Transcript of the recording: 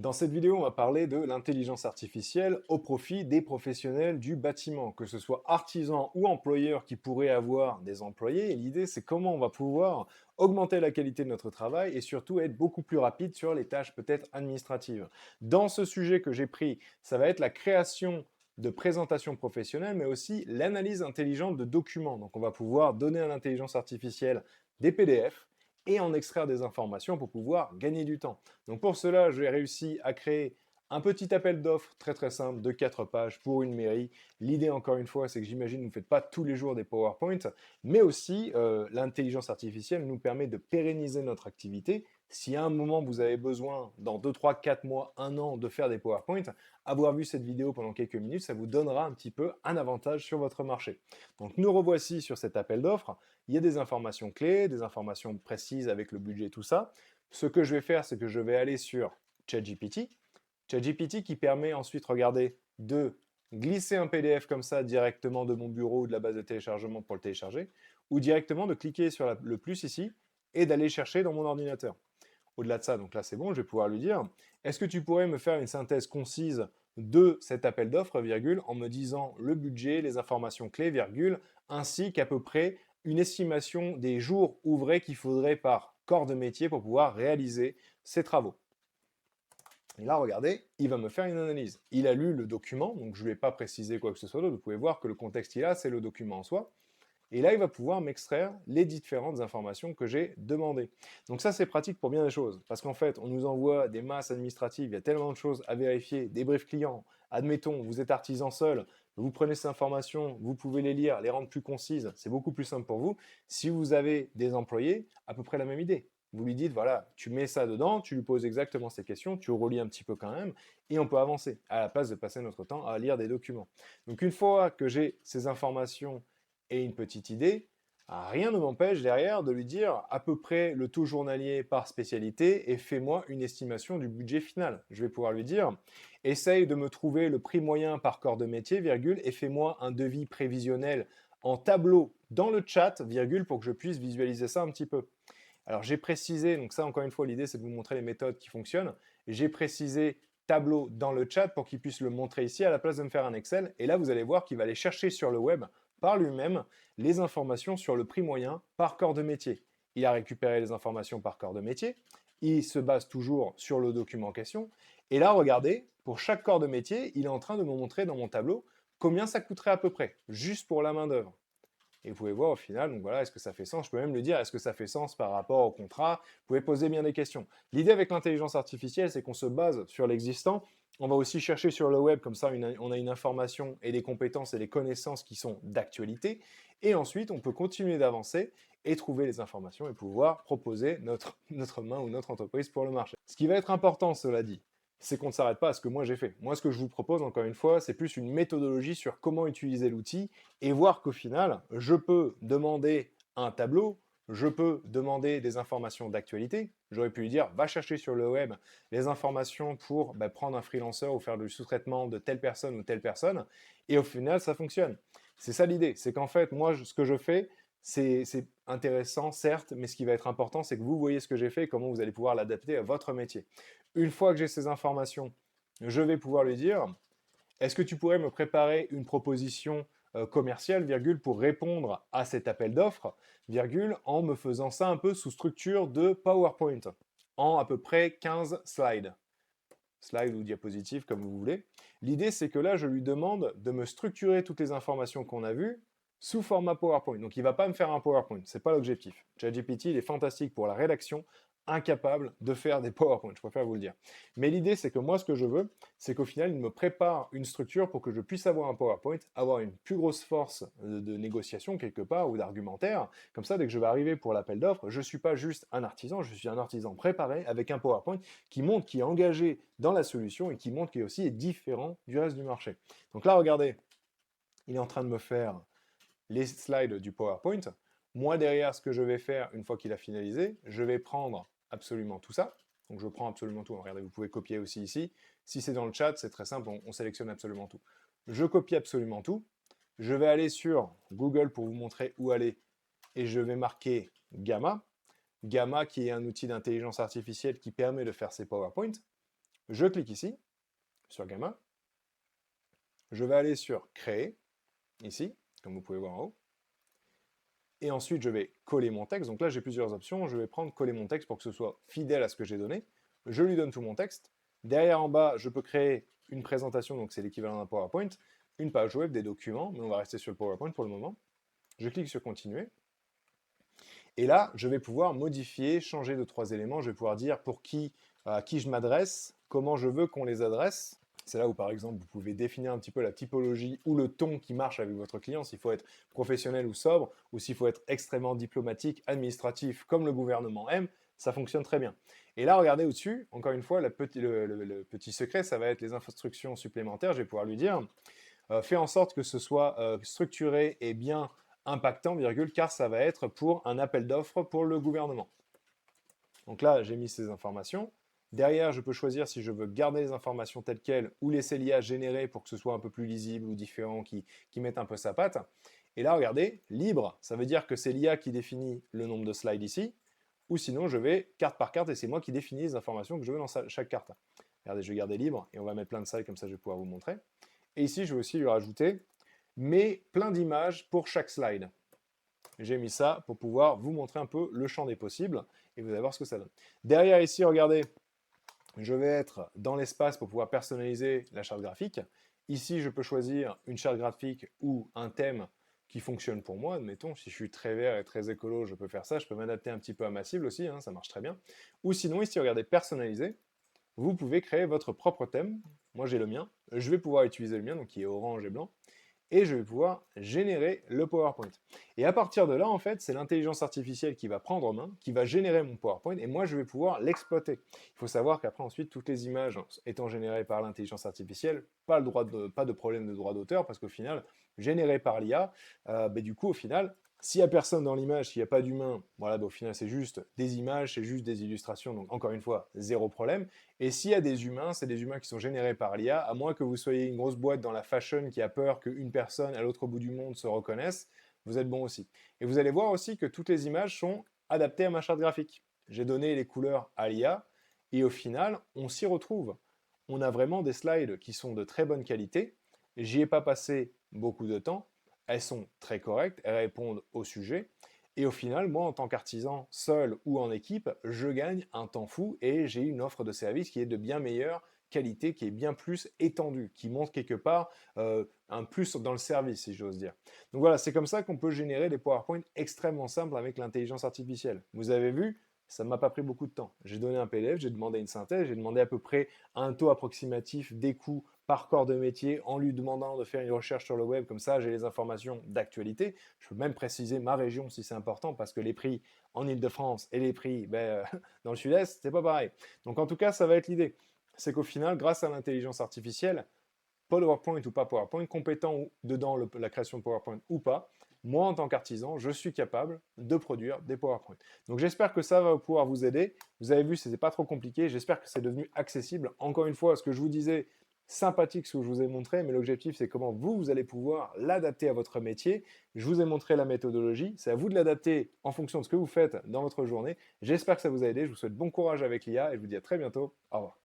Dans cette vidéo, on va parler de l'intelligence artificielle au profit des professionnels du bâtiment, que ce soit artisans ou employeurs qui pourraient avoir des employés. Et l'idée, c'est comment on va pouvoir augmenter la qualité de notre travail et surtout être beaucoup plus rapide sur les tâches peut-être administratives. Dans ce sujet que j'ai pris, ça va être la création de présentations professionnelles, mais aussi l'analyse intelligente de documents. Donc on va pouvoir donner à l'intelligence artificielle des PDF et en extraire des informations pour pouvoir gagner du temps. Donc pour cela, j'ai réussi à créer un petit appel d'offres très très simple de 4 pages pour une mairie. L'idée encore une fois, c'est que j'imagine que vous ne faites pas tous les jours des PowerPoint, mais aussi l'intelligence artificielle nous permet de pérenniser notre activité. Si à un moment vous avez besoin, dans 2, 3, 4 mois, un an, de faire des PowerPoint, avoir vu cette vidéo pendant quelques minutes, ça vous donnera un petit peu un avantage sur votre marché. Donc nous revoici sur cet appel d'offres. Il y a des informations clés, des informations précises avec le budget, tout ça. Ce que je vais faire, c'est que je vais aller sur ChatGPT. ChatGPT qui permet ensuite, regardez, de glisser un PDF comme ça directement de mon bureau ou de la base de téléchargement pour le télécharger, ou directement de cliquer sur le plus ici et d'aller chercher dans mon ordinateur. Au-delà de ça, donc là c'est bon, je vais pouvoir lui dire, est-ce que tu pourrais me faire une synthèse concise de cet appel d'offres, virgule, en me disant le budget, les informations clés, virgule, ainsi qu'à peu près une estimation des jours ouvrés qu'il faudrait par corps de métier pour pouvoir réaliser ces travaux. Et là, regardez, il va me faire une analyse. Il a lu le document, donc je ne lui ai pas précisé quoi que ce soit d'autre. Vous pouvez voir que le contexte qu'il a, c'est le document en soi. Et là, il va pouvoir m'extraire les différentes informations que j'ai demandées. Donc ça, c'est pratique pour bien des choses. Parce qu'en fait, on nous envoie des masses administratives, il y a tellement de choses à vérifier, des briefs clients. Admettons, vous êtes artisan seul, vous prenez ces informations, vous pouvez les lire, les rendre plus concises, c'est beaucoup plus simple pour vous. Si vous avez des employés, à peu près la même idée. Vous lui dites, voilà, tu mets ça dedans, tu lui poses exactement ces questions, tu relis un petit peu quand même, et on peut avancer, à la place de passer notre temps à lire des documents. Donc une fois que j'ai ces informations et une petite idée, rien ne m'empêche derrière de lui dire à peu près le taux journalier par spécialité et fais-moi une estimation du budget final. Je vais pouvoir lui dire, essaye de me trouver le prix moyen par corps de métier, virgule, et fais-moi un devis prévisionnel en tableau dans le chat, virgule, pour que je puisse visualiser ça un petit peu. Alors j'ai précisé, donc ça encore une fois l'idée c'est de vous montrer les méthodes qui fonctionnent, j'ai précisé tableau dans le chat pour qu'il puisse le montrer ici à la place de me faire un Excel, et là vous allez voir qu'il va aller chercher sur le web par lui-même les informations sur le prix moyen par corps de métier. Il a récupéré les informations par corps de métier, il se base toujours sur le document en question, et là regardez, pour chaque corps de métier, il est en train de me montrer dans mon tableau combien ça coûterait à peu près, juste pour la main d'œuvre. Et vous pouvez voir au final, donc voilà, est-ce que ça fait sens? Je peux même le dire, est-ce que ça fait sens par rapport au contrat? Vous pouvez poser bien des questions. L'idée avec l'intelligence artificielle, c'est qu'on se base sur l'existant. On va aussi chercher sur le web, comme ça on a une information et des compétences et des connaissances qui sont d'actualité. Et ensuite, on peut continuer d'avancer et trouver les informations et pouvoir proposer notre main ou notre entreprise pour le marché. Ce qui va être important, cela dit, c'est qu'on ne s'arrête pas à ce que moi j'ai fait. Moi, ce que je vous propose, encore une fois, c'est plus une méthodologie sur comment utiliser l'outil et voir qu'au final, je peux demander un tableau, je peux demander des informations d'actualité. J'aurais pu lui dire, va chercher sur le web les informations pour prendre un freelancer ou faire du sous-traitement de telle personne ou telle personne. Et au final, ça fonctionne. C'est ça l'idée. C'est qu'en fait, moi, ce que je fais, c'est intéressant, certes, mais ce qui va être important, c'est que vous voyez ce que j'ai fait et comment vous allez pouvoir l'adapter à votre métier. Une fois que j'ai ces informations, je vais pouvoir lui dire, est-ce que tu pourrais me préparer une proposition commerciale, virgule, pour répondre à cet appel d'offres, virgule, en me faisant ça un peu sous structure de PowerPoint, en à peu près 15 slides. Slides ou diapositives, comme vous voulez. L'idée, c'est que là, je lui demande de me structurer toutes les informations qu'on a vues sous format PowerPoint. Donc, il ne va pas me faire un PowerPoint, ce n'est pas l'objectif. ChatGPT, il est fantastique pour la rédaction, incapable de faire des PowerPoint, je préfère vous le dire. Mais l'idée, c'est que moi, ce que je veux, c'est qu'au final, il me prépare une structure pour que je puisse avoir un PowerPoint, avoir une plus grosse force de négociation quelque part ou d'argumentaire. Comme ça, dès que je vais arriver pour l'appel d'offres, je ne suis pas juste un artisan, je suis un artisan préparé avec un PowerPoint qui montre qu'il est engagé dans la solution et qui montre qu'il aussi est différent du reste du marché. Donc là, regardez, il est en train de me faire les slides du PowerPoint. Moi, derrière, ce que je vais faire, une fois qu'il a finalisé, je vais prendre absolument tout ça. Donc, je prends absolument tout. Regardez, vous pouvez copier aussi ici. Si c'est dans le chat, c'est très simple, on sélectionne absolument tout. Je copie absolument tout. Je vais aller sur Google pour vous montrer où aller et je vais marquer Gamma. Gamma qui est un outil d'intelligence artificielle qui permet de faire ces PowerPoint. Je clique ici, sur Gamma. Je vais aller sur Créer, ici, comme vous pouvez voir en haut. Et ensuite, je vais coller mon texte. Donc là, j'ai plusieurs options. Je vais prendre coller mon texte pour que ce soit fidèle à ce que j'ai donné. Je lui donne tout mon texte. Derrière, en bas, je peux créer une présentation, donc c'est l'équivalent d'un PowerPoint, une page web, des documents, mais on va rester sur le PowerPoint pour le moment. Je clique sur Continuer. Et là, je vais pouvoir modifier, changer de 3 éléments. Je vais pouvoir dire à qui je m'adresse, comment je veux qu'on les adresse. C'est là où, par exemple, vous pouvez définir un petit peu la typologie ou le ton qui marche avec votre client, s'il faut être professionnel ou sobre, ou s'il faut être extrêmement diplomatique, administratif, comme le gouvernement aime, ça fonctionne très bien. Et là, regardez au-dessus, encore une fois, le petit secret, ça va être les instructions supplémentaires. Je vais pouvoir lui dire, fais en sorte que ce soit structuré et bien impactant, virgule, car ça va être pour un appel d'offres pour le gouvernement. Donc là, j'ai mis ces informations. Derrière, je peux choisir si je veux garder les informations telles quelles ou laisser l'IA générer pour que ce soit un peu plus lisible ou différent, qui mette un peu sa patte. Et là, regardez, libre, ça veut dire que c'est l'IA qui définit le nombre de slides ici, ou sinon je vais carte par carte et c'est moi qui définis les informations que je veux dans chaque carte. Regardez, je vais garder libre et on va mettre plein de slides, comme ça je vais pouvoir vous montrer. Et ici, je vais aussi lui rajouter mais plein d'images pour chaque slide. J'ai mis ça pour pouvoir vous montrer un peu le champ des possibles et vous allez voir ce que ça donne. Derrière ici, regardez, je vais être dans l'espace pour pouvoir personnaliser la charte graphique. Ici, je peux choisir une charte graphique ou un thème qui fonctionne pour moi. Admettons, si je suis très vert et très écolo, je peux faire ça. Je peux m'adapter un petit peu à ma cible aussi, hein, ça marche très bien. Ou sinon, ici, regardez, personnaliser. Vous pouvez créer votre propre thème. Moi, j'ai le mien. Je vais pouvoir utiliser le mien, donc qui est orange et blanc. Et je vais pouvoir générer le PowerPoint. Et à partir de là, en fait, c'est l'intelligence artificielle qui va prendre en main, qui va générer mon PowerPoint, et moi, je vais pouvoir l'exploiter. Il faut savoir qu'après, ensuite, toutes les images étant générées par l'intelligence artificielle, pas de problème de droit d'auteur, parce qu'au final, générées par l'IA, du coup, au final, s'il n'y a personne dans l'image, s'il n'y a pas d'humain, voilà, au final, c'est juste des images, c'est juste des illustrations, donc encore une fois, zéro problème. Et s'il y a des humains, c'est des humains qui sont générés par l'IA, à moins que vous soyez une grosse boîte dans la fashion qui a peur qu'une personne à l'autre bout du monde se reconnaisse, vous êtes bon aussi. Et vous allez voir aussi que toutes les images sont adaptées à ma charte graphique. J'ai donné les couleurs à l'IA, et au final, on s'y retrouve. On a vraiment des slides qui sont de très bonne qualité. J'y ai pas passé beaucoup de temps. Elles sont très correctes, elles répondent au sujet. Et au final, moi, en tant qu'artisan, seul ou en équipe, je gagne un temps fou et j'ai une offre de service qui est de bien meilleure qualité, qui est bien plus étendue, qui montre quelque part un plus dans le service, si j'ose dire. Donc voilà, c'est comme ça qu'on peut générer des PowerPoint extrêmement simples avec l'intelligence artificielle. Vous avez vu, ça ne m'a pas pris beaucoup de temps. J'ai donné un PDF, j'ai demandé une synthèse, j'ai demandé à peu près un taux approximatif des coûts par corps de métier en lui demandant de faire une recherche sur le web, comme ça j'ai les informations d'actualité. Je peux même préciser ma région si c'est important, parce que les prix en Ile-de-France et les prix dans le sud-est, c'est pas pareil. Donc en tout cas, ça va être l'idée. C'est qu'au final, grâce à l'intelligence artificielle, PowerPoint ou pas PowerPoint, compétent dedans la création de PowerPoint ou pas, moi en tant qu'artisan, je suis capable de produire des PowerPoint. Donc j'espère que ça va pouvoir vous aider. Vous avez vu, ce n'était pas trop compliqué. J'espère que c'est devenu accessible. Encore une fois, ce que je vous disais, sympathique ce que je vous ai montré, mais l'objectif c'est comment vous allez pouvoir l'adapter à votre métier. Je vous ai montré la méthodologie, c'est à vous de l'adapter en fonction de ce que vous faites dans votre journée. J'espère que ça vous a aidé, je vous souhaite bon courage avec l'IA et je vous dis à très bientôt. Au revoir.